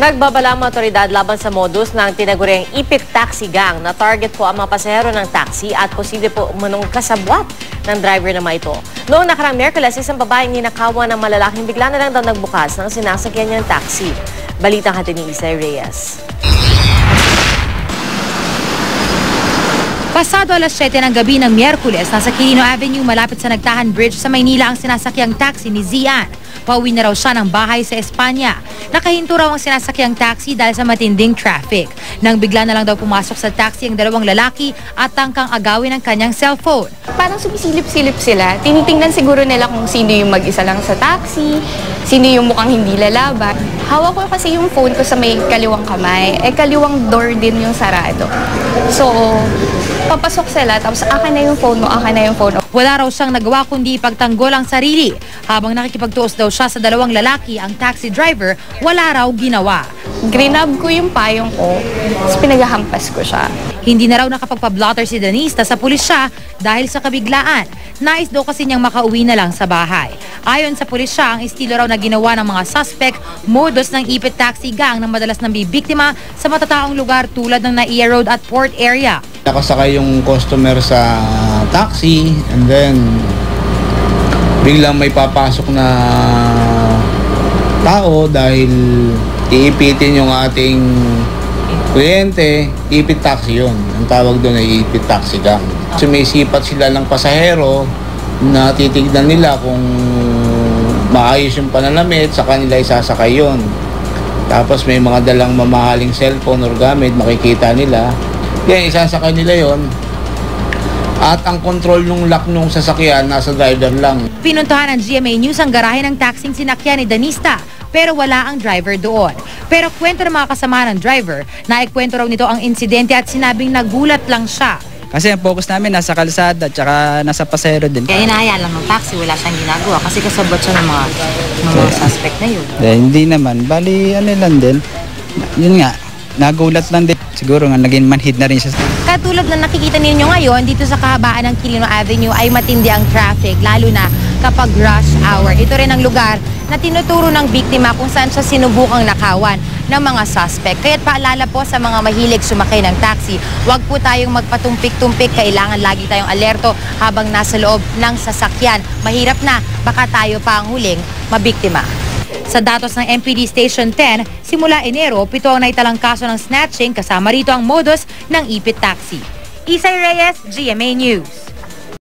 Nagbabala ang mga otoridad laban sa modus ng tinaguriang ipit taxi gang na target po ang mga pasahero ng taxi at posible po umunong kasabwat ng driver na mga ito. Noong nakarang Miyerkules, isang babaeng ninakawan ng malalaking bigla na lang daw nagbukas ng sinasakyan niyang taxi. Balitang hatid ni Isay Reyes. Pasado alas 7 ng gabi ng Miyerkules, nasa Quirino Avenue malapit sa Nagtahan Bridge sa Maynila ang sinasakyang taxi ni Zian. Pauwi na raw siya ng bahay sa Espanya. Nakahinto raw ang sinasakyang taxi dahil sa matinding traffic. Nang bigla na lang daw pumasok sa taxi ang dalawang lalaki at tangkang agawin ang kanyang cellphone. Parang sumisilip-silip sila. Tinitingnan siguro nila kung sino yung mag-isa lang sa taxi, sino yung mukhang hindi lalaban. Hawak ko kasi yung phone ko sa may kaliwang kamay. Kaliwang door din yung sarado. So, papasok sila, tapos akin na yung phone mo, akin na yung phone mo. Wala raw siyang nagawa kundi ipagtanggol ang sarili. Habang nakikipagtuos daw siya sa dalawang lalaki, ang taxi driver, wala raw ginawa. Grinab ko yung payong ko, tapos pinaghahampas ko siya. Hindi na raw nakapagpa-blotter si Danista sa pulisya dahil sa kabiglaan. Nais daw kasi niyang makauwi na lang sa bahay. Ayon sa pulisya, ang estilo raw na ginawa ng mga suspect, modus ng ipit taxi gang na madalas nang bibiktima sa matataong lugar tulad ng Naiya Road at Port area. Nakasakay yung customer sa taxi and then biglang may papasok na tao dahil iipitin yung ating kliyente, ipit taxi yun. Ang tawag doon ay ipit taxi gang. Sumisipat sila ng pasahero na titignan nila kung maayos yung pananamit, sa kanila isasakay yun. Tapos may mga dalang mamahaling cellphone or gamit, makikita nila. Yan, isasakay nila yon. At ang control ng lock ng sasakyan nasa driver lang. Pinuntahan ng GMA News ang garahe ng taxing sinakyan ni Danista, pero wala ang driver doon. Pero kwento ng mga kasama ng driver, naikwento raw nito ang insidente at sinabing nagulat lang siya. Kasi ang focus namin nasa kalsada at saka nasa pasahero din. Kaya hinahaya lang ng taxi, wala siyang ginagawa kasi kasabot siya ng mga suspect na yun. Hindi naman, bali ano lang din. Yun nga, nagulat lang din. Siguro nga naging manhid na rin siya. Katulad na nakikita ninyo ngayon, dito sa kahabaan ng Quirino Avenue ay matindi ang traffic, lalo na kapag rush hour. Ito rin ang lugar na tinuturo ng biktima kung saan siya sinubukang nakawan ng mga suspect. Kaya't paalala po sa mga mahilig sumakay ng taxi, huwag po tayong magpatumpik-tumpik. Kailangan lagi tayong alerto habang nasa loob ng sasakyan. Mahirap na, baka tayo pa ang huling mabiktima. Sa datos ng MPD Station 10, simula Enero, 7 ang naitalang kaso ng snatching kasama rito ang modus ng ipit taxi. Isay Reyes, GMA News.